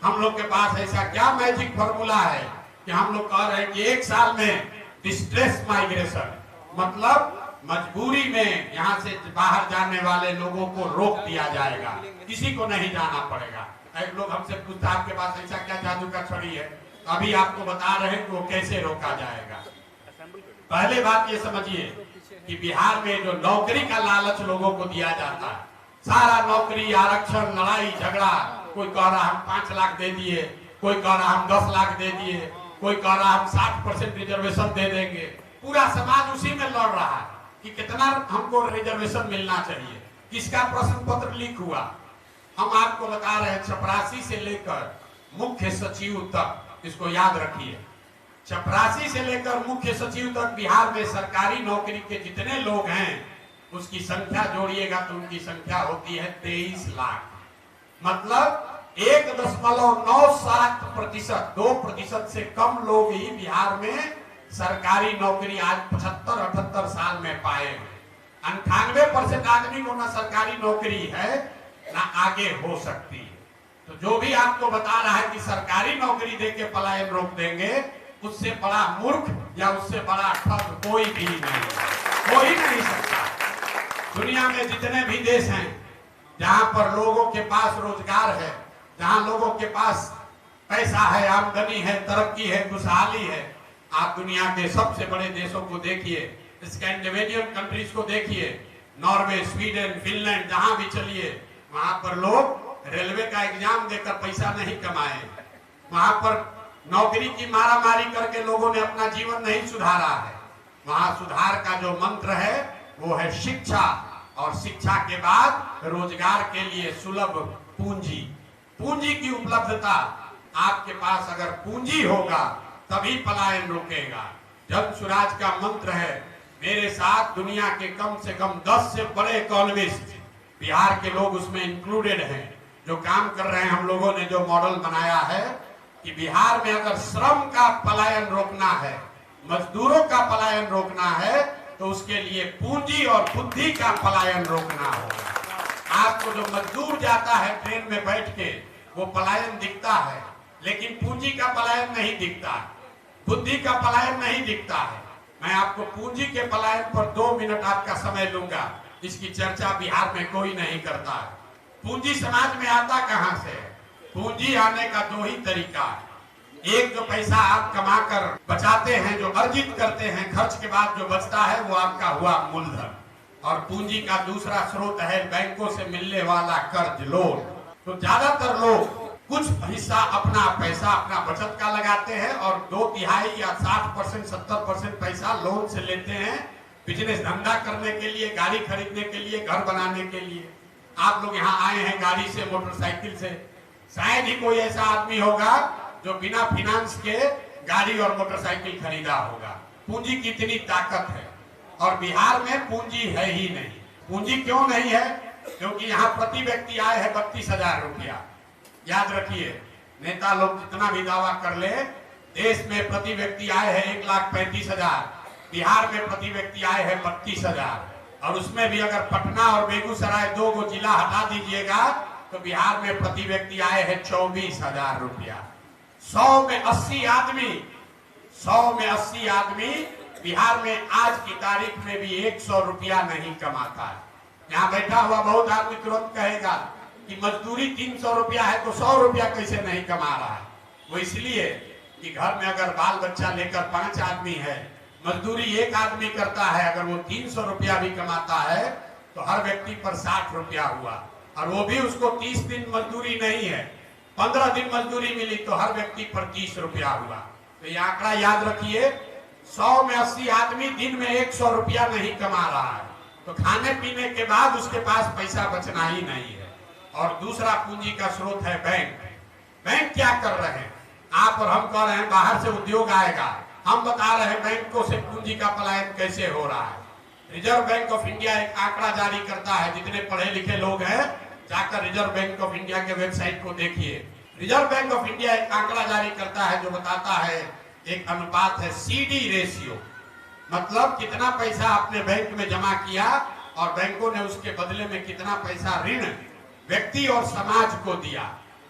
हम लोग के पास ऐसा क्या मैजिक फॉर्मूला है कि हम लोग कह रहे हैं कि एक साल में डिस्ट्रेस माइग्रेशन, मतलब मजबूरी में यहाँ से बाहर जाने वाले लोगों को रोक दिया जाएगा, किसी को नहीं जाना पड़ेगा। एक लोग हमसे पूछता आपके पास ऐसा क्या जादू का छड़ी है, तो अभी आपको बता रहे हैं कि वो कैसे रोका जाएगा। पहले बात ये समझिए कि बिहार में जो नौकरी का लालच लोगों को दिया जाता है, सारा नौकरी, आरक्षण, लड़ाई झगड़ा, कोई कह रहा हम 5 लाख दे दिए, कोई कह रहा हम 10 लाख दे दिए, कोई कह रहा हम 60% रिजर्वेशन दे देंगे। पूरा समाज उसी में लड़ रहा है कि कितना हमको रिजर्वेशन मिलना चाहिए। किसका प्रश्न पत्र लीक हुआ, हम आपको बता रहे हैं। चपरासी से लेकर मुख्य सचिव तक, इसको याद रखिए, चपरासी से लेकर मुख्य सचिव तक बिहार में सरकारी नौकरी के जितने लोग हैं उसकी संख्या जोड़िएगा तो उनकी संख्या होती है 23 लाख। मतलब 1.97%, 2% से कम लोग ही बिहार में सरकारी नौकरी आज 75-78 साल में पाए हैं। 98% आदमी को ना सरकारी नौकरी है ना आगे हो सकती है। तो जो भी आपको बता रहा है कि सरकारी नौकरी देके पलायन रोक देंगे, उससे बड़ा मूर्ख या उससे बड़ा ठग कोई भी नहीं, कोई नहीं सकता। दुनिया में जितने भी देश हैं जहां पर लोगों के पास रोजगार है, जहां लोगों के पास पैसा है, आमदनी है, तरक्की है, खुशहाली है, आप दुनिया के सबसे बड़े देशों को देखिए, स्कैंडिनेवियन कंट्रीज को देखिए, नॉर्वे, स्वीडन, फिनलैंड, जहां भी चलिए वहां पर लोग रेलवे का एग्जाम देकर पैसा नहीं कमाए, वहां पर नौकरी की मारामारी करके लोगों ने अपना जीवन नहीं सुधारा है। वहां सुधार का जो मंत्र है वो है शिक्षा, और शिक्षा के बाद रोजगार के लिए सुलभ पूंजी, पूंजी की उपलब्धता। आपके पास अगर पूंजी होगा तभी पलायन रुकेगा। जन स्वराज का मंत्र है, मेरे साथ दुनिया के कम से कम 10 से बड़े इकोनॉमिस्ट, बिहार के लोग उसमें इंक्लूडेड हैं, जो काम कर रहे हैं। हम लोगों ने जो मॉडल बनाया है कि बिहार में अगर श्रम का पलायन रोकना है, मजदूरों का पलायन रोकना है, तो उसके लिए पूंजी और बुद्धि का पलायन रोकना होगा। आपको जो मजदूर जाता है ट्रेन में बैठ के, वो पलायन दिखता है, लेकिन पूंजी का पलायन नहीं दिखता, बुद्धि का पलायन नहीं दिखता है। मैं आपको पूंजी के पलायन पर 2 मिनट आपका समय लूंगा। इसकी चर्चा बिहार में कोई नहीं करता है। पूंजी समाज में आता कहां से? पूंजी आने का 2 ही तरीका है। एक, जो पैसा आप कमाकर बचाते हैं, जो अर्जित करते हैं, खर्च के बाद जो बचता है वो आपका हुआ मूलधन। और पूंजी का दूसरा स्रोत है बैंकों से मिलने वाला कर्ज, लोन। तो ज्यादातर लोग कुछ हिस्सा अपना पैसा, अपना बचत का लगाते हैं और 2/3 या 60%, 70% पैसा लोन से लेते हैं, बिजनेस धंधा करने के लिए, गाड़ी खरीदने के लिए, घर बनाने के लिए। आप लोग यहाँ आए हैं गाड़ी से, मोटरसाइकिल से, शायद ही कोई ऐसा आदमी होगा जो बिना फिनांस के गाड़ी और मोटरसाइकिल खरीदा होगा। पूंजी की इतनी ताकत है, और बिहार में पूंजी है ही नहीं। पूंजी क्यों नहीं है? क्योंकि यहाँ प्रति व्यक्ति आय है 32,000 रुपया। याद रखिए, नेता लोग जितना भी दावा कर ले, देश में प्रति व्यक्ति आय है 1,35,000, बिहार में प्रति व्यक्ति आय है 32,000। और उसमें भी अगर पटना और बेगूसराय 2 को जिला हटा दीजिएगा तो बिहार में प्रति व्यक्ति आय है 24,000 रुपया। 100 में 80 आदमी बिहार में आज की तारीख में भी 100 रुपया नहीं कमाता है। यहाँ बैठा हुआ बहुत आदमी तुरंत कहेगा कि मजदूरी 300 रुपया है तो 100 रुपया कैसे नहीं कमा रहा है? वो इसलिए कि घर में अगर बाल बच्चा लेकर 5 आदमी है, मजदूरी 1 आदमी करता है, अगर वो 300 रुपया भी कमाता है तो हर व्यक्ति पर 60 रुपया हुआ, और वो भी उसको 30 दिन मजदूरी नहीं है, 15 दिन मजदूरी मिली तो हर व्यक्ति पर 30 रुपया हुआ। तो ये आंकड़ा याद रखिए, 100 में 80 आदमी दिन में 100 रुपया नहीं कमा रहा है, तो खाने पीने के बाद उसके पास पैसा बचना ही नहीं है। और दूसरा पूंजी का स्रोत है बैंक। बैंक क्या कर रहे हैं? आप और हम कह रहे हैं बाहर से उद्योग आएगा, हम बता रहे हैं बैंकों से पूंजी का पलायन कैसे हो रहा है। रिजर्व बैंक ऑफ इंडिया एक आंकड़ा जारी करता है, जितने पढ़े लिखे लोग हैं जाकर रिजर्व बैंक ऑफ इंडिया के वेबसाइट को देखिए। रिजर्व बैंक ऑफ इंडिया एक आंकड़ा जारी करता है जो बताता है, एक अनुपात है CD रेशियो, मतलब कितना पैसा आपने बैंक में जमा किया और बैंकों ने उसके बदले में कितना पैसा ऋण व्यक्ति और समाज को दिया।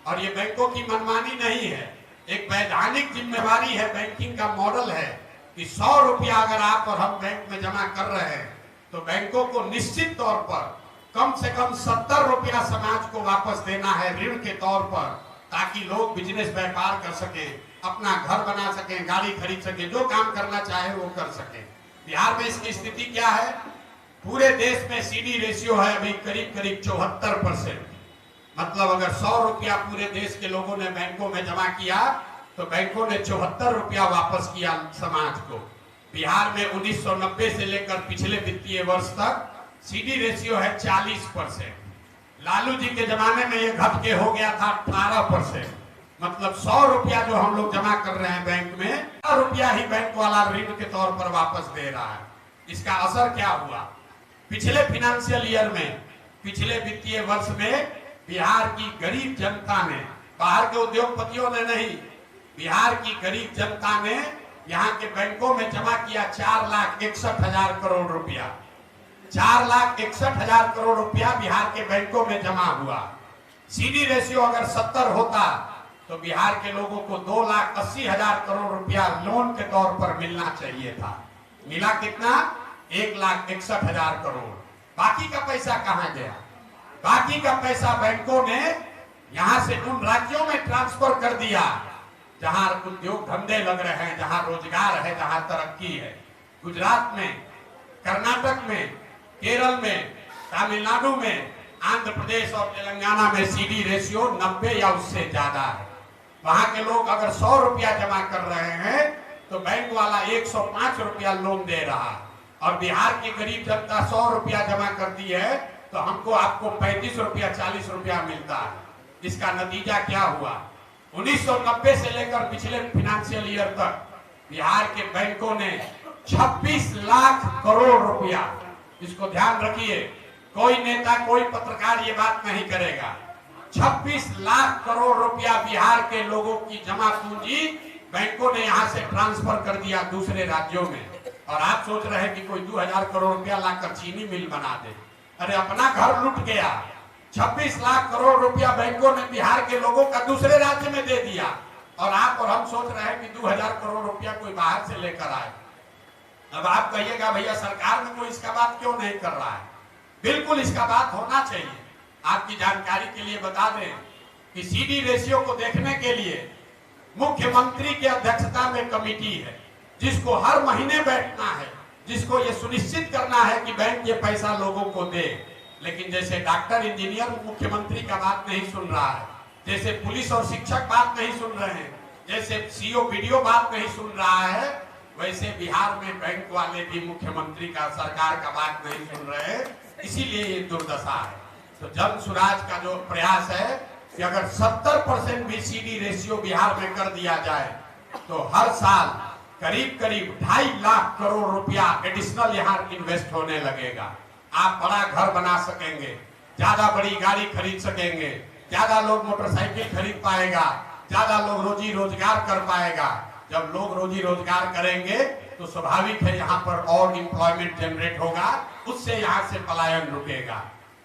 और ये बैंकों की मनमानी नहीं है, एक वैधानिक जिम्मेवारी है, बैंकिंग का मॉडल है कि 100 रुपया अगर आप और हम बैंक में जमा कर रहे हैं तो बैंकों को निश्चित तौर पर कम से कम 70 रुपया समाज को वापस देना है ऋण के तौर पर, ताकि लोग बिजनेस व्यापार कर सके, अपना घर बना सके, गाड़ी खरीद सके, जो काम करना चाहे वो कर सके। बिहार में इसकी स्थिति क्या है? पूरे देश में सीडी रेशियो है अभी करीब करीब 74%। मतलब अगर 100 रुपया पूरे देश के लोगों ने बैंकों में जमा किया तो बैंकों ने 74 रुपया वापस किया समाज को। बिहार में 1990 से लेकर पिछले वित्तीय वर्ष तक सीडी रेशियो है 40%। लालू जी के जमाने में ये घट के हो गया था 18%। मतलब 100 रुपया जो हम लोग जमा कर रहे हैं बैंक में, 100 रुपया ही बैंक वाला ऋण के तौर पर वापस दे रहा है। इसका असर क्या हुआ? पिछले फाइनेंशियल ईयर में, पिछले वित्तीय वर्ष में बिहार की गरीब जनता ने, बाहर के उद्योगपतियों ने नहीं, बिहार की गरीब जनता ने यहाँ के बैंकों में जमा किया 4,61,000 करोड़ रुपया। 4,61,000 करोड़ रुपया बिहार के बैंकों में जमा हुआ। सीडी रेशियो अगर 70 होता तो बिहार के लोगों को 2,80,000 करोड़ रुपया लोन के तौर पर मिलना चाहिए था। मिला कितना? 1,61,000 करोड़। बाकी का पैसा कहाँ गया? बाकी का पैसा बैंकों ने यहां से उन राज्यों में ट्रांसफर कर दिया जहां उद्योग धंधे लग रहे हैं, जहां रोजगार है, जहां तरक्की है। गुजरात में, कर्नाटक में, केरल में, तमिलनाडु में, आंध्र प्रदेश और तेलंगाना में सीडी रेशियो 90 या उससे ज्यादा है। वहां के लोग अगर 100 रुपया जमा कर रहे हैं तो बैंक वाला 105 रुपया लोन दे रहा है, और बिहार की गरीब जनता 100 रुपया जमा करती है तो हमको आपको 35 रुपया 40 रुपया मिलता है। इसका नतीजा क्या हुआ? 1990 से लेकर पिछले फाइनेंशियल ईयर तक बिहार के बैंकों ने 26 लाख करोड़ रुपया, इसको ध्यान रखिए, कोई नेता, कोई पत्रकार ये बात नहीं करेगा, 26 लाख करोड़ रुपया बिहार के लोगों की जमा पूंजी बैंकों ने यहां से ट्रांसफर कर दिया दूसरे राज्यों में। और आप सोच रहे हैं कि कोई 2,000 करोड़ रुपया लाकर चीनी मिल बना दे। अरे अपना घर लूट गया। 26 लाख करोड़ रुपया बैंकों ने बिहार के लोगों का दूसरे राज्य में दे दिया, और आप और हम सोच रहे हैं कि 2,000 करोड़ रुपया कोई बाहर से लेकर आए। अब आप कहिएगा भैया सरकार में कोई इसका बात क्यों नहीं कर रहा है? बिल्कुल इसका बात होना चाहिए। आपकी जानकारी के लिए बता दें कि सीडी रेशियो को देखने के लिए मुख्यमंत्री की अध्यक्षता में कमेटी है, जिसको हर महीने बैठना है, जिसको ये सुनिश्चित करना है कि बैंक ये पैसा लोगों को दे। लेकिन जैसे डॉक्टर, इंजीनियर मुख्यमंत्री का बात नहीं सुन रहा है, जैसे पुलिस और शिक्षक बात नहीं सुन रहे हैं, जैसे सीओ वीडियो बात नहीं सुन रहा है, वैसे बिहार में बैंक वाले भी मुख्यमंत्री का, सरकार का बात नहीं सुन रहे हैं। इसीलिए ये दुर्दशा है। तो जन सुराज का जो प्रयास है कि अगर 70% भी सीडी रेशियो बिहार में कर दिया जाए तो हर साल करीब करीब 2.5 लाख करोड़ रुपया एडिशनल यहाँ इन्वेस्ट होने लगेगा। आप बड़ा घर बना सकेंगे, ज्यादा बड़ी गाड़ी खरीद सकेंगे, ज्यादा लोग मोटरसाइकिल खरीद पाएगा, ज्यादा लोग रोजी रोजगार कर पाएगा। जब लोग रोजी रोजगार करेंगे तो स्वाभाविक है यहाँ पर और एम्प्लॉयमेंट जनरेट होगा, उससे यहाँ से पलायन रुकेगा।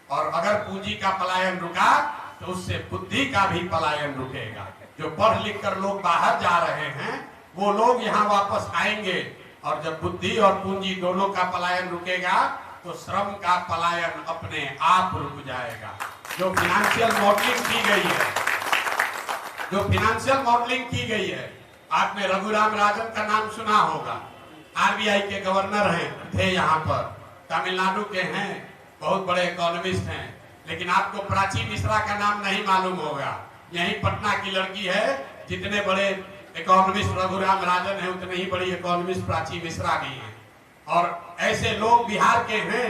और अगर पूंजी का पलायन रुका तो उससे बुद्धि का भी पलायन रुकेगा। जो पढ़ लिख कर लोग बाहर जा रहे हैं वो लोग यहाँ वापस आएंगे, और जब बुद्धि और पूंजी दोनों का पलायन रुकेगा तो श्रम का पलायन अपने आप रुक जाएगा। जो फाइनेंशियल मॉडलिंग की गई है, जो फाइनेंशियल मॉडलिंग की गई है, आपने रघुराम राजन का नाम सुना होगा, आरबीआई के गवर्नर हैं, थे यहाँ पर, तमिलनाडु के हैं, बहुत बड़े इकोनॉमिस्ट हैं। लेकिन आपको प्राची मिश्रा का नाम नहीं मालूम होगा। यही पटना की लड़की है। जितने बड़े इकोनॉमिस्ट रघुराम राजन है उतने ही बड़ी इकोनॉमिस्ट प्राची मिश्रा भी हैं। और ऐसे लोग बिहार के हैं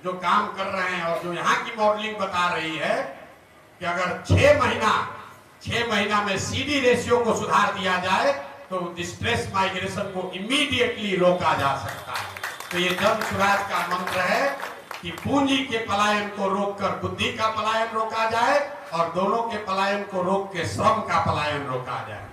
जो काम कर रहे हैं, और जो यहाँ की मॉडलिंग बता रही है कि अगर 6 महीना में सीडी रेशियो को सुधार दिया जाए तो डिस्ट्रेस माइग्रेशन को इमीडिएटली रोका जा सकता है। तो ये जन सुराज का मंत्र है कि पूंजी के पलायन को रोककर बुद्धि का पलायन रोका जाए, और दोनों के पलायन को रोक के श्रम का पलायन रोका जाए।